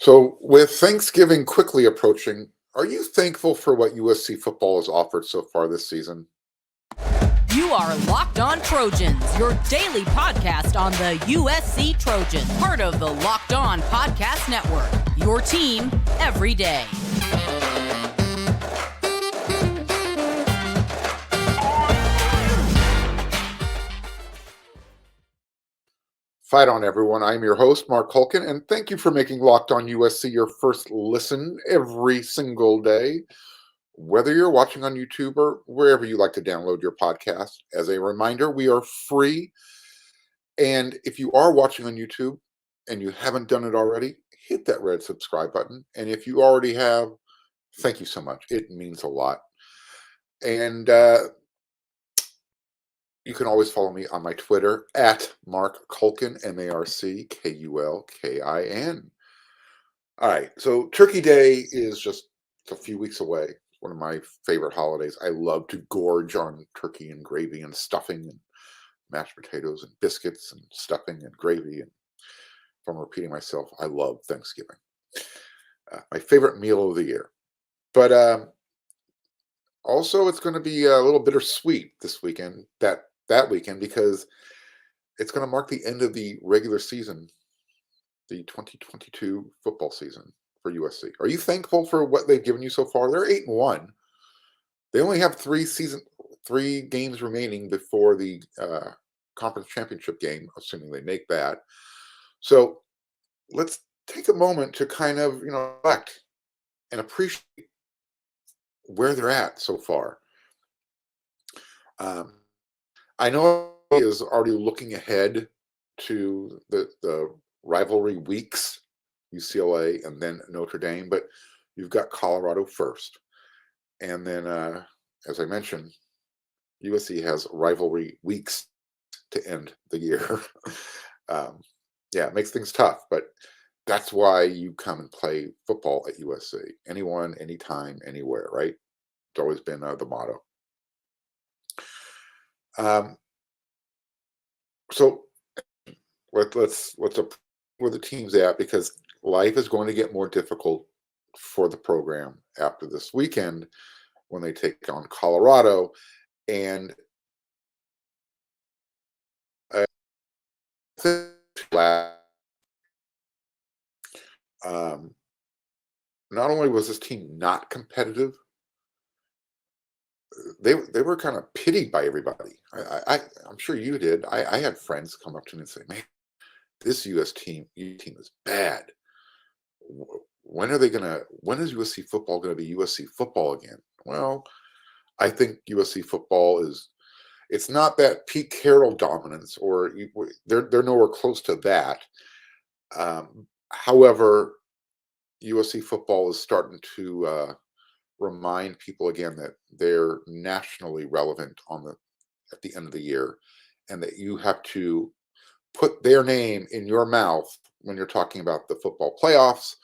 So, with Thanksgiving quickly approaching, are you thankful for what USC football has offered so far this season? You are Locked On Trojans, your daily podcast on the USC Trojans, part of the Locked On Podcast Network, your team every day. Fight on, everyone. I'm your host, Mark Hulkin, and thank you for making Locked On USC your first listen every single day, whether you're watching on YouTube or wherever you like to download your podcast. As a reminder, we are free. And if you are watching on YouTube and you haven't done it already, hit that red subscribe button. And if you already have, thank you so much. It means a lot. And you can always follow me on my Twitter at Mark Culkin, MarkKulkin. All right, so Turkey Day is just a few weeks away. One of my favorite holidays. I love to gorge on turkey and gravy and stuffing and mashed potatoes and biscuits and stuffing and gravy. And if I'm repeating myself, I love Thanksgiving. My favorite meal of the year. But also, it's going to be a little bittersweet this weekend, that weekend, because it's going to mark the end of the regular season, the 2022 football season for USC. Are you thankful for what they've given you so far? They're 8-1. They only have three games remaining before the conference championship game, assuming they make that. So let's take a moment to kind of reflect and appreciate where they're at so far. I know he is already looking ahead to the rivalry weeks, UCLA and then Notre Dame, but you've got Colorado first. And then, as I mentioned, USC has rivalry weeks to end the year. It makes things tough, but that's why you come and play football at USC. Anyone, anytime, anywhere, right? It's always been the motto. So let's where the team's at, because life is going to get more difficult for the program after this weekend when they take on Colorado. And I think not only was this team not competitive, they were kind of pitied by everybody. I'm sure you did. I had friends come up to me and say, "Man, this U team is bad. When is USC football going to be USC football again?" Well, I think USC football it's not that Pete Carroll dominance, or they're nowhere close to that. However, USC football is starting to remind people again that they're nationally relevant at the end of the year, and that you have to put their name in your mouth when you're talking about the football playoffs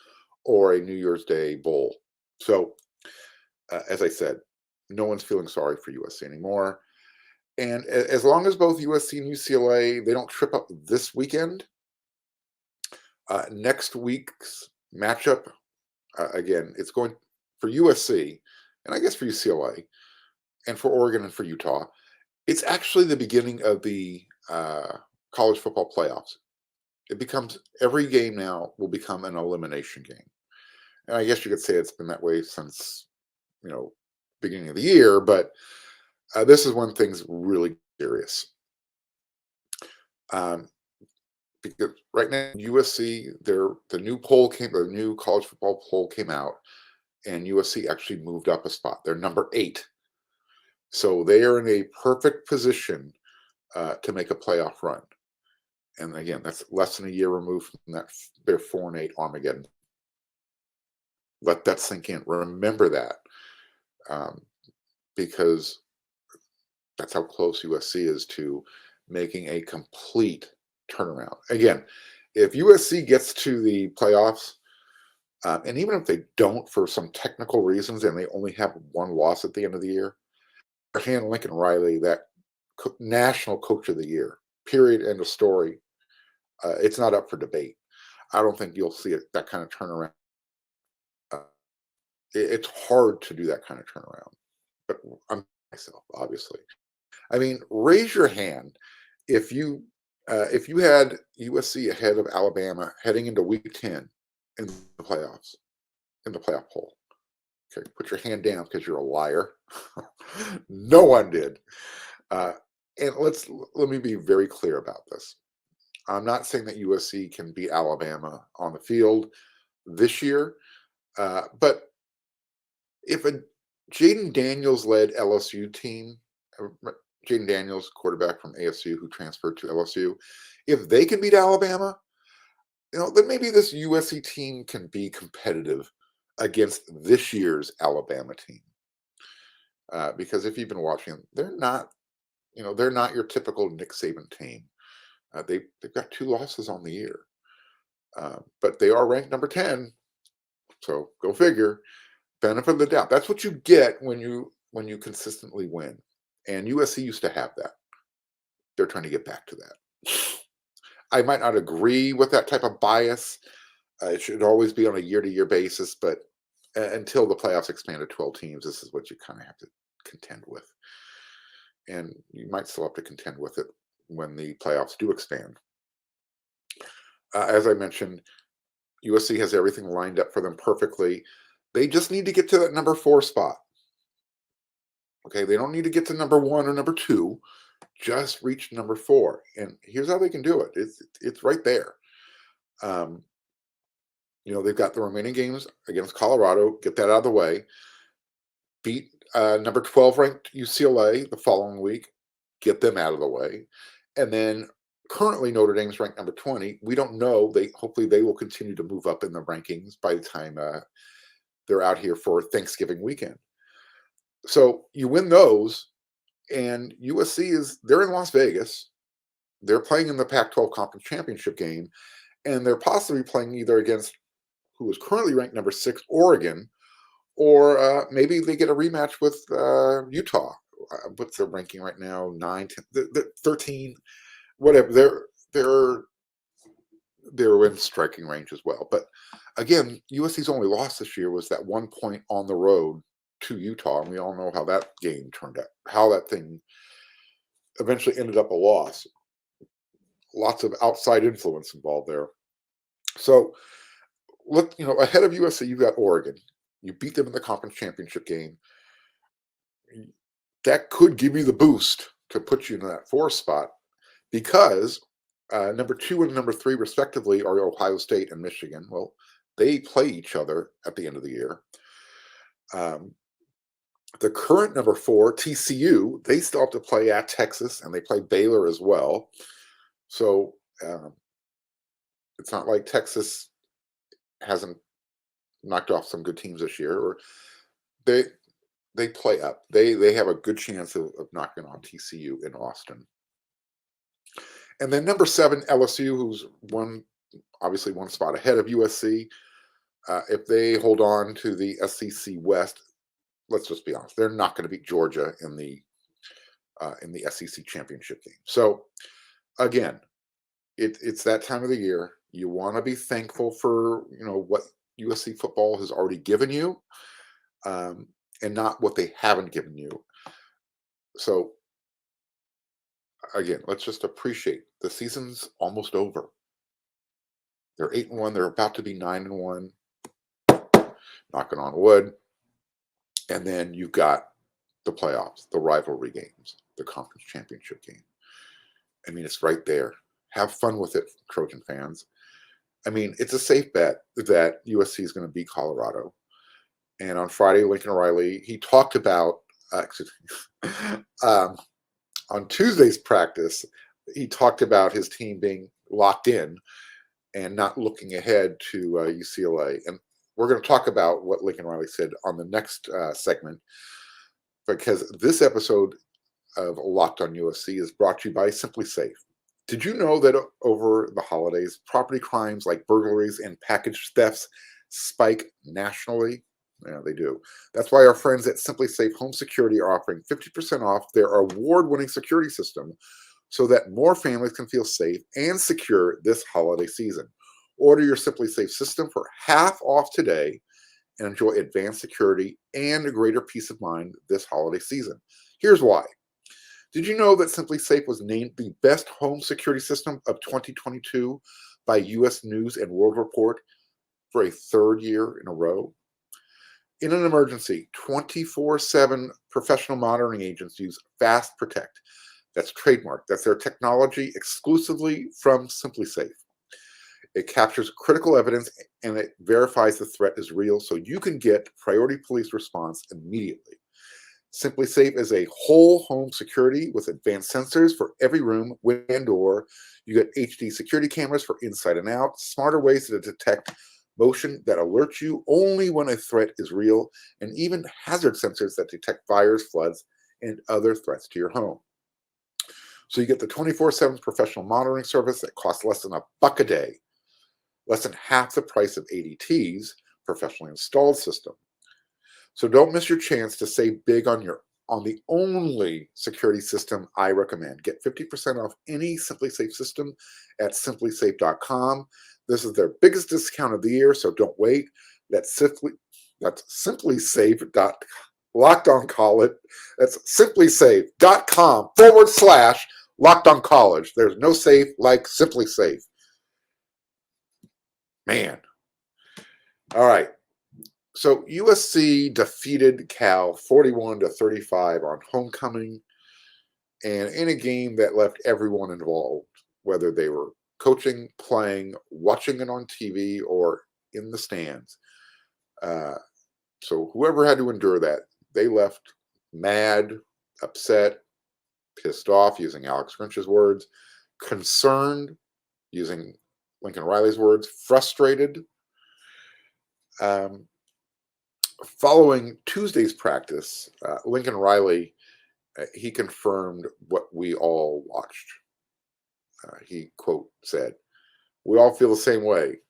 or a New Year's Day bowl. So, as I said, no one's feeling sorry for USC anymore. And as long as both USC and UCLA, they don't trip up this weekend, next week's matchup, again, it's going for USC, and I guess for UCLA, and for Oregon and for Utah. It's actually the beginning of the college football playoffs. It becomes, every game now will become an elimination game. And I guess you could say it's been that way since, beginning of the year, but this is when things really serious. Because right now, USC, the new college football poll came out, and USC actually moved up a spot. They're number 8. So they are in a perfect position to make a playoff run. And again, that's less than a year removed from their 4-8 Armageddon. Let that sink in. Remember that, because that's how close USC is to making a complete turnaround. Again, if USC gets to the playoffs, and even if they don't for some technical reasons, and they only have one loss at the end of the year, Lincoln Riley, that national coach of the year, period, end of story. It's not up for debate. I don't think you'll see that kind of turnaround. Uh, it's hard to do that kind of turnaround. But I'm myself, obviously. I mean, raise your hand if you had USC ahead of Alabama heading into Week 10 in the playoffs, in the playoff poll. Okay, put your hand down because you're a liar. No one did. Uh, and let me be very clear about this. I'm not saying that USC can beat Alabama on the field this year, but if a Jaden Daniels led LSU team, Jaden Daniels, quarterback from ASU who transferred to LSU, if they can beat Alabama, then maybe this USC team can be competitive against this year's Alabama team. Because if you've been watching them, they're not your typical Nick Saban team. They've got 2 losses on the year, but they are ranked number 10. So go figure. Benefit of the doubt. That's what you get when you consistently win. And USC used to have that. They're trying to get back to that. I might not agree with that type of bias. It should always be on a year-to-year basis, but until the playoffs expand to 12 teams, this is what you kind of have to contend with. And you might still have to contend with it when the playoffs do expand. As I mentioned, USC has everything lined up for them perfectly. They just need to get to that number 4 spot. Okay, they don't need to get to number 1 or number 2. Just reach number 4. And here's how they can do it. It's right there. They've got the remaining games against Colorado. Get that out of the way. Beat number 12 ranked UCLA the following week. Get them out of the way. And then currently Notre Dame's ranked number 20. We don't know. Hopefully they will continue to move up in the rankings by the time they're out here for Thanksgiving weekend. So you win those, and USC they're in Las Vegas. They're playing in the Pac-12 Conference Championship game, and they're possibly playing either against who is currently ranked number 6, Oregon, or maybe they get a rematch with Utah. What's their ranking right now? 9, 10, 13, whatever. They're in striking range as well. But again, USC's only loss this year was that 1 point on the road to Utah, and we all know how that game turned out, how that thing eventually ended up a loss. Lots of outside influence involved there. So, ahead of USC, you've got Oregon. You beat them in the conference championship game. That could give you the boost to put you in that 4 spot, because number 2 and number 3, respectively, are Ohio State and Michigan. Well, they play each other at the end of the year. The current number 4, TCU, they still have to play at Texas, and they play Baylor as well. So it's not like Texas hasn't knocked off some good teams this year, or they play up. They have a good chance of knocking on TCU in Austin. And then number 7, LSU, who's obviously one spot ahead of USC. If they hold on to the SEC West, let's just be honest, they're not going to beat Georgia in the SEC championship game. So again, it's that time of the year. You want to be thankful for what USC football has already given you, and not what they haven't given you. So again, let's just appreciate the season's almost over. They're 8-1. They're about to be 9-1. Knocking on wood. And then you've got the playoffs, the rivalry games, the conference championship game. I mean, it's right there. Have fun with it, Trojan fans. I mean, it's a safe bet that USC is going to beat Colorado. And on Friday, Lincoln Riley, he talked about, on Tuesday's practice, he talked about his team being locked in and not looking ahead to UCLA. And we're going to talk about what Lincoln Riley said on the next segment, because this episode of Locked on USC is brought to you by SimpliSafe. Did you know that over the holidays, property crimes like burglaries and package thefts spike nationally? Yeah, they do. That's why our friends at SimpliSafe Home Security are offering 50% off their award-winning security system so that more families can feel safe and secure this holiday season. Order your SimpliSafe system for half off today and enjoy advanced security and a greater peace of mind this holiday season. Here's why. Did you know that SimpliSafe was named the best home security system of 2022 by US News and World Report for a third year in a row? In an emergency, 24/7 professional monitoring agents use Fast Protect. That's trademark. That's their technology exclusively from SimpliSafe. It captures critical evidence and it verifies the threat is real so you can get priority police response immediately. SimpliSafe is a whole home security with advanced sensors for every room, window, and door. You get HD security cameras for inside and out, smarter ways to detect motion that alert you only when a threat is real, and even hazard sensors that detect fires, floods, and other threats to your home. So you get the 24/7 professional monitoring service that costs less than $1 a day, less than half the price of ADT's professionally installed system. So don't miss your chance to save big on the only security system I recommend. Get 50% off any SimpliSafe system at simplisafe.com. This is their biggest discount of the year, so don't wait. That's SimpliSafe. Locked on college. That's simplisafe.com/locked on college. There's no safe like SimpliSafe. Man. All right. So USC defeated Cal 41-35 on homecoming, and in a game that left everyone involved, whether they were coaching, playing, watching it on TV, or in the stands. So whoever had to endure that, they left mad, upset, pissed off, using Alex Grinch's words, concerned, using Lincoln Riley's words, frustrated. Following Tuesday's practice, Lincoln Riley, he confirmed what we all watched. He, quote, said, "We all feel the same way.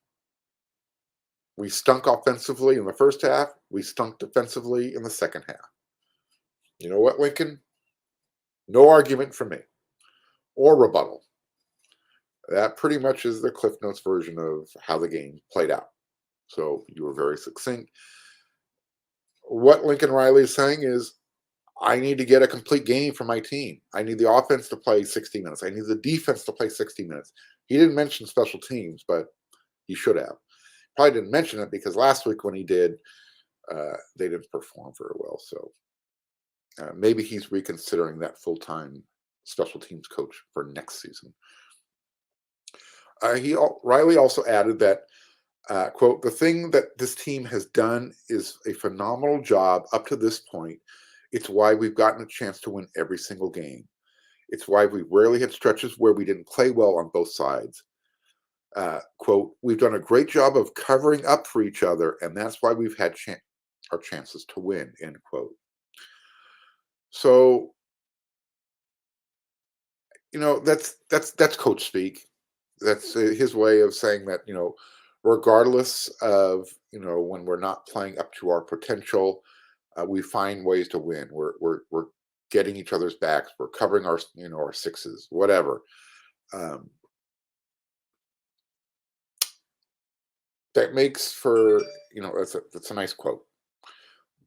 We stunk offensively in the first half. We stunk defensively in the second half." You know what, Lincoln? No argument from me or rebuttal. That pretty much is the Cliff Notes version of how the game played out. So you were very succinct. What Lincoln Riley is saying is, I need to get a complete game for my team. I need the offense to play 60 minutes. I need the defense to play 60 minutes. He didn't mention special teams, but he should have. Probably didn't mention it because last week when he did, they didn't perform very well. So maybe he's reconsidering that full-time special teams coach for next season. Riley also added that, quote, "The thing that this team has done is a phenomenal job up to this point. It's why we've gotten a chance to win every single game. It's why we rarely had stretches where we didn't play well on both sides. Quote, we've done a great job of covering up for each other, and that's why we've had our chances to win," end quote. So, that's coach speak. That's his way of saying that, regardless of, when we're not playing up to our potential, we find ways to win. We're getting each other's backs. We're covering our sixes, whatever. That makes for, that's a nice quote.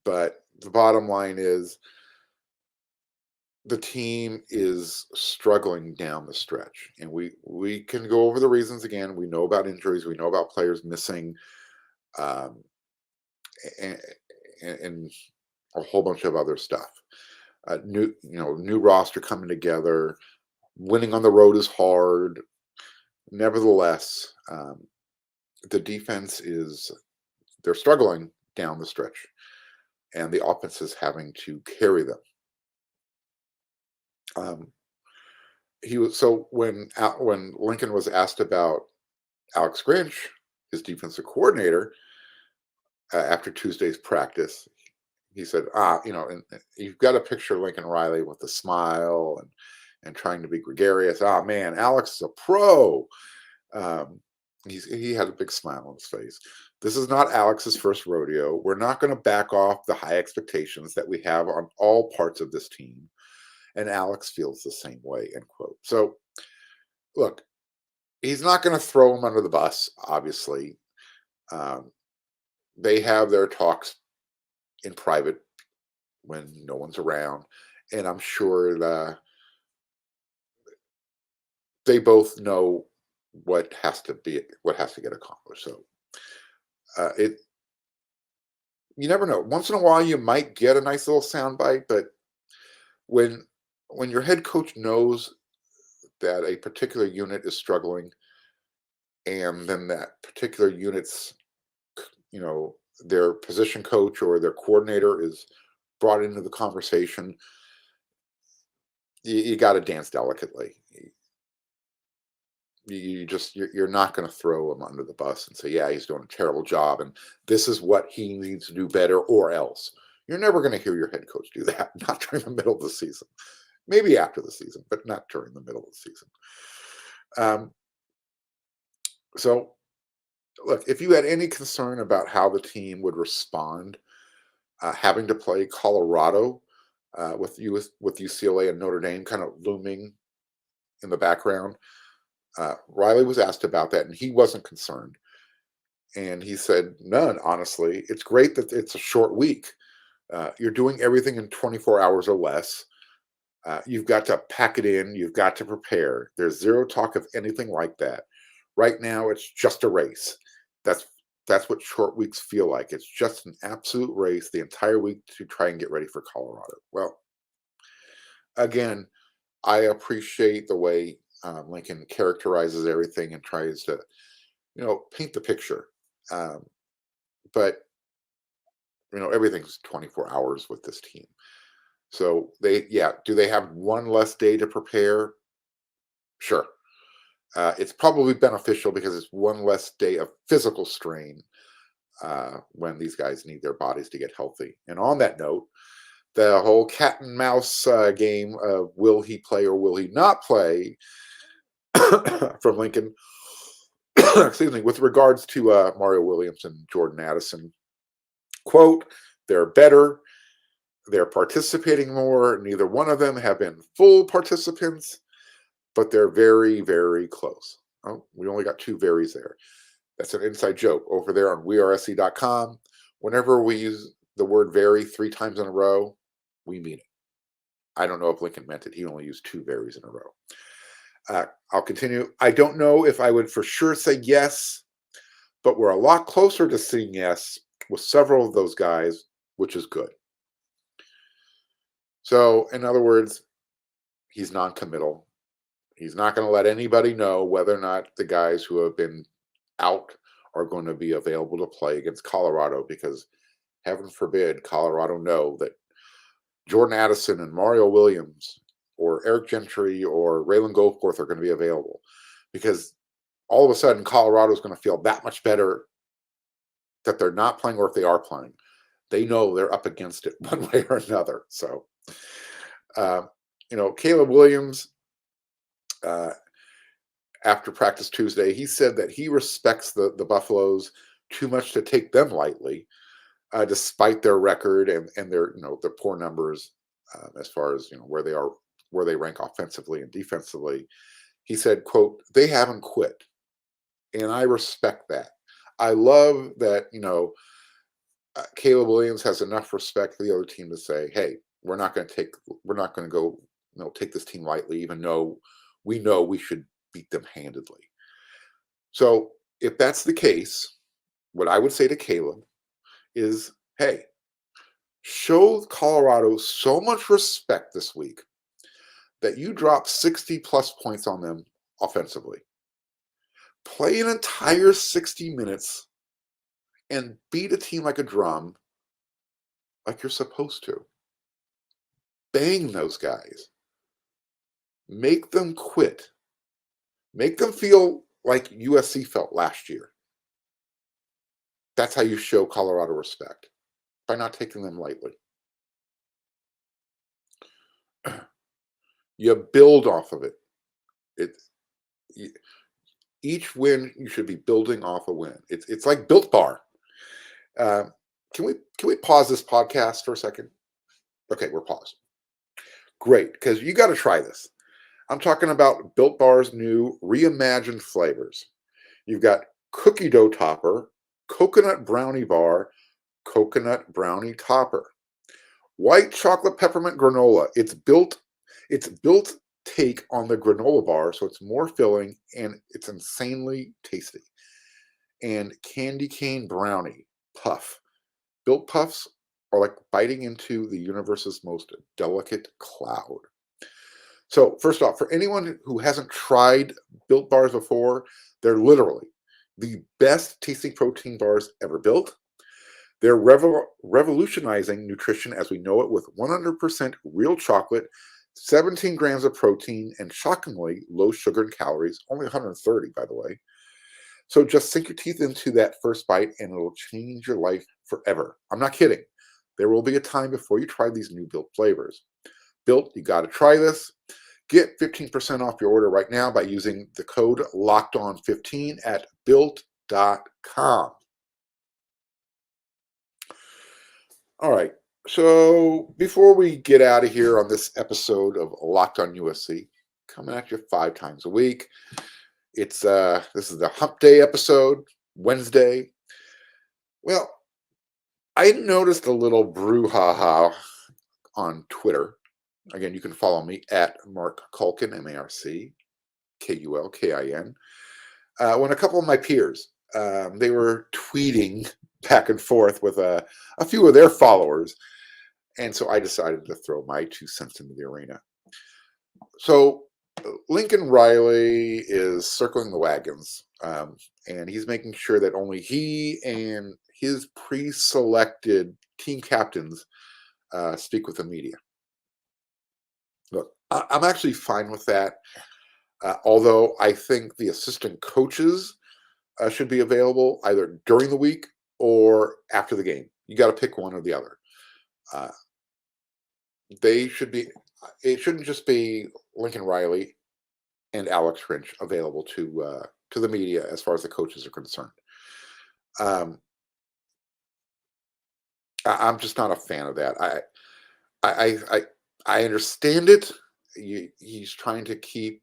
But the bottom line is the team is struggling down the stretch. And we can go over the reasons again. We know about injuries. We know about players missing, and a whole bunch of other stuff. New roster coming together. Winning on the road is hard. Nevertheless, the defense they're struggling down the stretch, and the offense is having to carry them. When Lincoln was asked about Alex Grinch, his defensive coordinator, after Tuesday's practice, he said, and you've got to picture Lincoln Riley with a smile and trying to be gregarious. Man, Alex is a pro. He had a big smile on his face. This is not Alex's first rodeo. We're not going to back off the high expectations that we have on all parts of this team. And Alex feels the same way, end quote. So, look, He's not going to throw him under the bus, obviously. They have their talks in private when no one's around, and I'm sure that they both know what has to get accomplished. So it you never know. Once in a while, you might get a nice little soundbite, but when your head coach knows that a particular unit is struggling, and then that particular unit's, their position coach or their coordinator is brought into the conversation, you got to dance delicately. You're not going to throw him under the bus and say, yeah, he's doing a terrible job and this is what he needs to do better or else. You're never going to hear your head coach do that, not during the middle of the season. Maybe after the season, but not during the middle of the season. So, look, if you had any concern about how the team would respond having to play Colorado with UCLA and Notre Dame kind of looming in the background, Riley was asked about that, and he wasn't concerned. And he said, none, honestly. It's great that it's a short week. You're doing everything in 24 hours or less. You've got to pack it in. You've got to prepare. There's zero talk of anything like that. Right now, it's just a race. That's what short weeks feel like. It's just an absolute race the entire week to try and get ready for Colorado. Well, again, I appreciate the way Lincoln characterizes everything and tries to, paint the picture. But everything's 24 hours with this team. So do they have one less day to prepare? Sure. It's probably beneficial because it's one less day of physical strain when these guys need their bodies to get healthy. And on that note, the whole cat and mouse game of will he play or will he not play from Lincoln, excuse me, with regards to Mario Williams and Jordan Addison, quote, they're better. They're participating more. Neither one of them have been full participants, but they're very, very close. Oh, we only got two veries there. That's an inside joke over there on wearesc.com. Whenever we use the word very 3 times in a row, we mean it. I don't know if Lincoln meant it. He only used 2 varies in a row. I'll continue. I don't know if I would for sure say yes, but we're a lot closer to saying yes with several of those guys, which is good. So, in other words, he's non-committal. He's not going to let anybody know whether or not the guys who have been out are going to be available to play against Colorado, because heaven forbid Colorado know that Jordan Addison and Mario Williams or Eric Gentry or Raylan Goforth are going to be available, because all of a sudden Colorado is going to feel that much better that they're not playing, or if they are playing, they know they're up against it one way or another. So, Caleb Williams, after practice Tuesday, he said that he respects the Buffaloes too much to take them lightly, despite their record and their their poor numbers as far as where they rank offensively and defensively. He said, quote, they haven't quit, and I respect that. I love that Caleb Williams has enough respect for the other team to say, hey, we're not going to go take this team lightly, even though we know we should beat them handedly. So if that's the case, what I would say to Caleb is, hey, show Colorado so much respect this week that you drop 60 plus points on them offensively. Play an entire 60 minutes and beat a team like a drum, like you're supposed to. Bang those guys. Make them quit. Make them feel like USC felt last year. That's how you show Colorado respect, by not taking them lightly. You build off of it. Each win, you should be building off a win. It's like Built Bar. Can we pause this podcast for a second? Okay, we're paused. Great, because you got to try this. I'm talking about Built Bar's new reimagined flavors. You've got cookie dough topper, coconut brownie bar, coconut brownie topper, white chocolate peppermint granola. It's built take on the granola bar, so it's more filling and it's insanely tasty. And candy cane brownie puff. Built puffs are like biting into the universe's most delicate cloud. So, first off, for anyone who hasn't tried Built Bars before, they're literally the best tasting protein bars ever built. They're revolutionizing nutrition as we know it with 100% real chocolate, 17 grams of protein, and shockingly low sugar and calories, only 130, by the way. So just sink your teeth into that first bite and it'll change your life forever. I'm not kidding. There will be a time before you try these new Built flavors. Built, you got to try this. Get 15% off your order right now by using the code LOCKEDON15 at built.com. All right. So before we get out of here on this episode of Locked on USC, coming at you 5 times a week, this is the Hump Day episode, Wednesday. Well, I noticed a little brouhaha on Twitter. Again, you can follow me at Mark Culkin, MarkKulkin. When a couple of my peers, they were tweeting back and forth with a few of their followers. And so I decided to throw my 2 cents into the arena. So Lincoln Riley is circling the wagons, and he's making sure that only he and his pre-selected team captains speak with the media. Look, I'm actually fine with that, although I think the assistant coaches should be available either during the week or after the game. You got to pick one or the other. They should be. It shouldn't just be Lincoln Riley and Alex Grinch available to the media as far as the coaches are concerned. I'm just not a fan of that. I understand it. He's trying to keep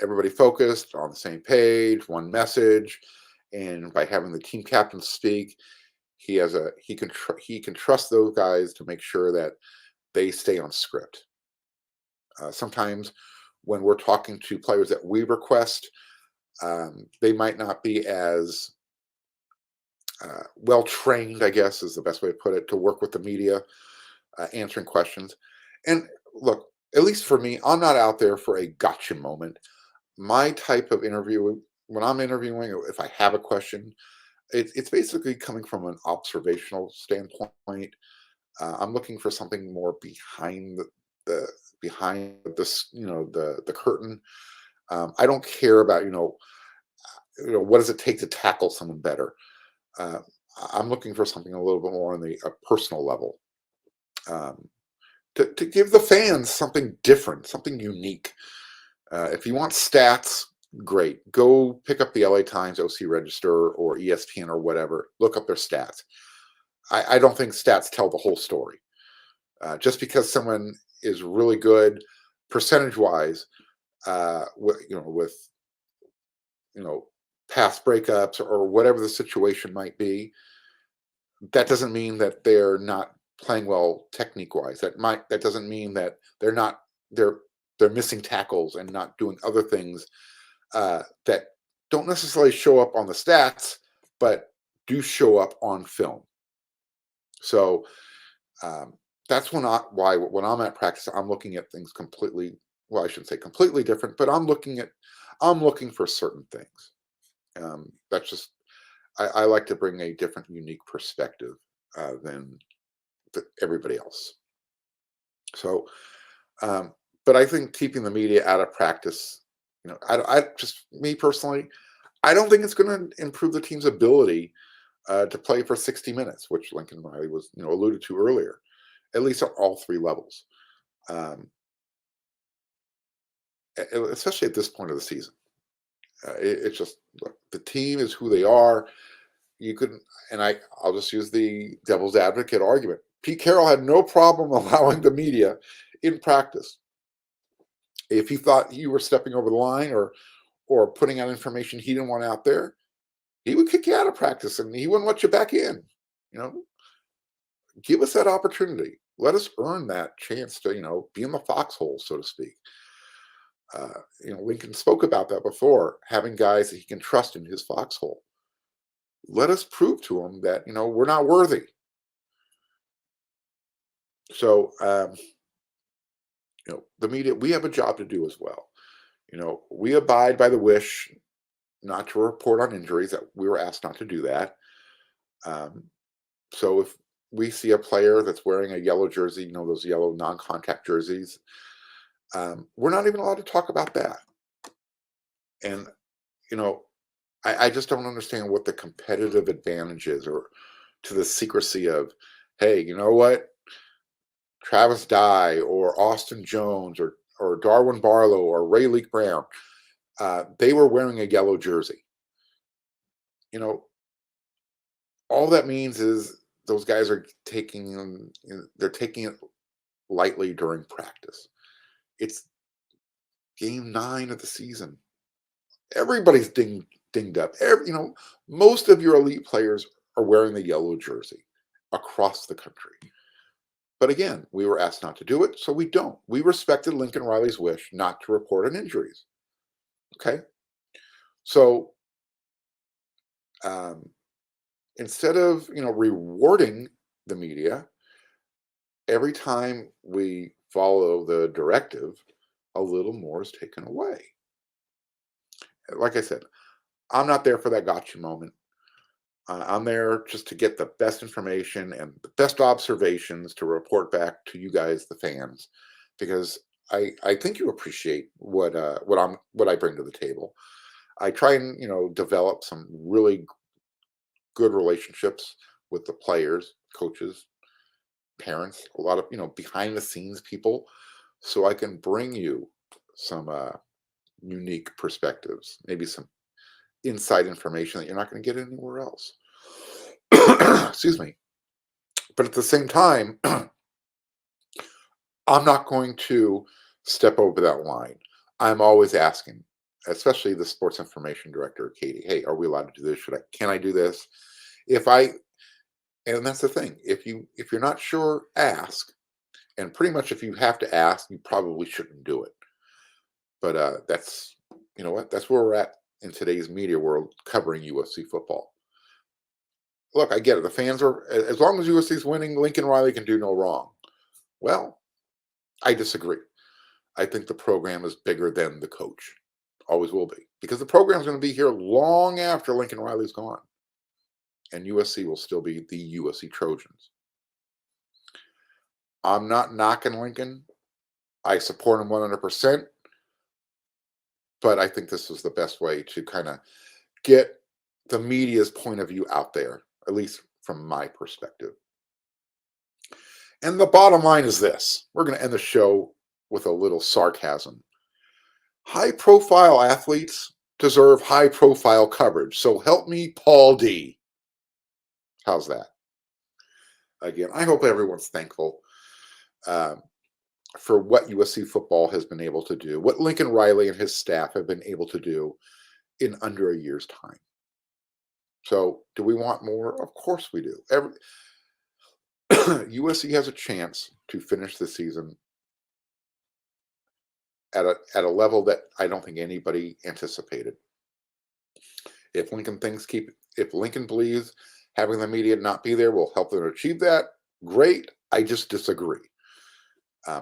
everybody focused on the same page, one message, and by having the team captains speak, he can trust those guys to make sure that they stay on script. Sometimes when we're talking to players that we request, they might not be as well trained, I guess is the best way to put it, to work with the media, answering questions. And look, at least for me, I'm not out there for a gotcha moment. My type of interview, when I'm interviewing, if I have a question, it's basically coming from an observational standpoint. I'm looking for something more behind behind this, the curtain. I don't care about what does it take to tackle someone better. I'm looking for something a little bit more on a personal level, to give the fans something different, something unique. If you want stats, great. Go pick up the LA Times OC Register or ESPN or whatever. Look up their stats. I don't think stats tell the whole story. Just because someone is really good percentage-wise, with past breakups or whatever the situation might be, that doesn't mean that they're not playing well technique-wise. That doesn't mean that they're missing tackles and not doing other things that don't necessarily show up on the stats, but do show up on film. So that's when I'm at practice, I'm looking at things completely. Well, I shouldn't say completely different, but I'm looking for certain things. That's just I like to bring a different, unique perspective than everybody else. So, but I think keeping the media out of practice, I just, me personally, I don't think it's going to improve the team's ability to play for 60 minutes, which Lincoln Riley was, alluded to earlier, at least at all 3 levels, especially at this point of the season. It's just, look, the team is who they are. You couldn't, and I'll just use the devil's advocate argument. Pete Carroll had no problem allowing the media in practice. If he thought you were stepping over the line or putting out information he didn't want out there, he would kick you out of practice and he wouldn't let you back in. You know, give us that opportunity. Let us earn that chance to, be in the foxhole, so to speak. Lincoln spoke about that before, having guys that he can trust in his foxhole. Let us prove to him that, we're not worthy. So, the media, we have a job to do as well. We abide by the wish not to report on injuries, that we were asked not to do that. So if we see a player that's wearing a yellow jersey, those yellow non-contact jerseys, we're not even allowed to talk about that. And, I just don't understand what the competitive advantage is, or to the secrecy of, hey, you know what? Travis Dye or Austin Jones or Darwin Barlow or Ray Leak Brown, they were wearing a yellow jersey. All that means is those guys are taking it lightly during practice. It's game 9 of the season. Everybody's dinged up. Most of your elite players are wearing the yellow jersey across the country. But again, we were asked not to do it, so we don't. We respected Lincoln Riley's wish not to report on injuries. Okay? So instead of, rewarding the media, every time we follow the directive, a little more is taken away. Like I said, I'm not there for that gotcha moment. I'm there just to get the best information and the best observations to report back to you guys, the fans, because I think you appreciate what I bring to the table. I try and develop some really good relationships with the players, coaches, parents, a lot of behind the scenes people, so I can bring you some unique perspectives, maybe some inside information that you're not going to get anywhere else. Excuse me. But at the same time, I'm not going to step over that line. I'm always asking, especially the sports information director, Katie, hey, are we allowed to do this? Can I do this? And that's the thing. If you're not sure, ask. And pretty much if you have to ask, you probably shouldn't do it. But that's, that's where we're at in today's media world covering USC football. Look, I get it. The fans are, as long as USC's winning, Lincoln Riley can do no wrong. Well, I disagree. I think the program is bigger than the coach. Always will be. Because the program's going to be here long after Lincoln Riley's gone. And USC will still be the USC Trojans. I'm not knocking Lincoln. I support him 100%. But I think this is the best way to kind of get the media's point of view out there, at least from my perspective. And the bottom line is this. We're going to end the show with a little sarcasm. High-profile athletes deserve high-profile coverage. So help me, Paul D. How's that? Again, I hope everyone's thankful for what USC football has been able to do, what Lincoln Riley and his staff have been able to do in under a year's time. So do we want more? Of course we do. USC has a chance to finish the season at a level that I don't think anybody anticipated. If Lincoln believes having the media not be there will help them achieve that, great. I just disagree.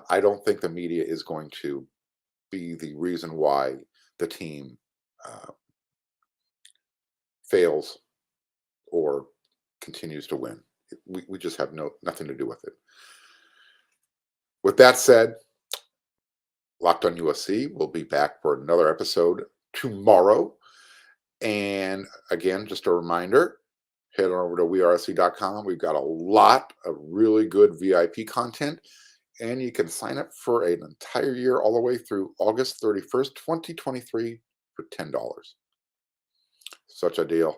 I don't think the media is going to be the reason why the team fails or continues to win. We just have nothing to do with it. With that said, Locked on USC will be back for another episode tomorrow. And again, just a reminder, head on over to wearesc.com. We've got a lot of really good VIP content, and you can sign up for an entire year all the way through August 31st, 2023 for $10. Such a deal.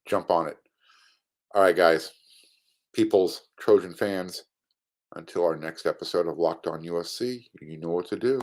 Jump on it. All right, guys, peoples, Trojan fans, until our next episode of Locked on USC, you know what to do.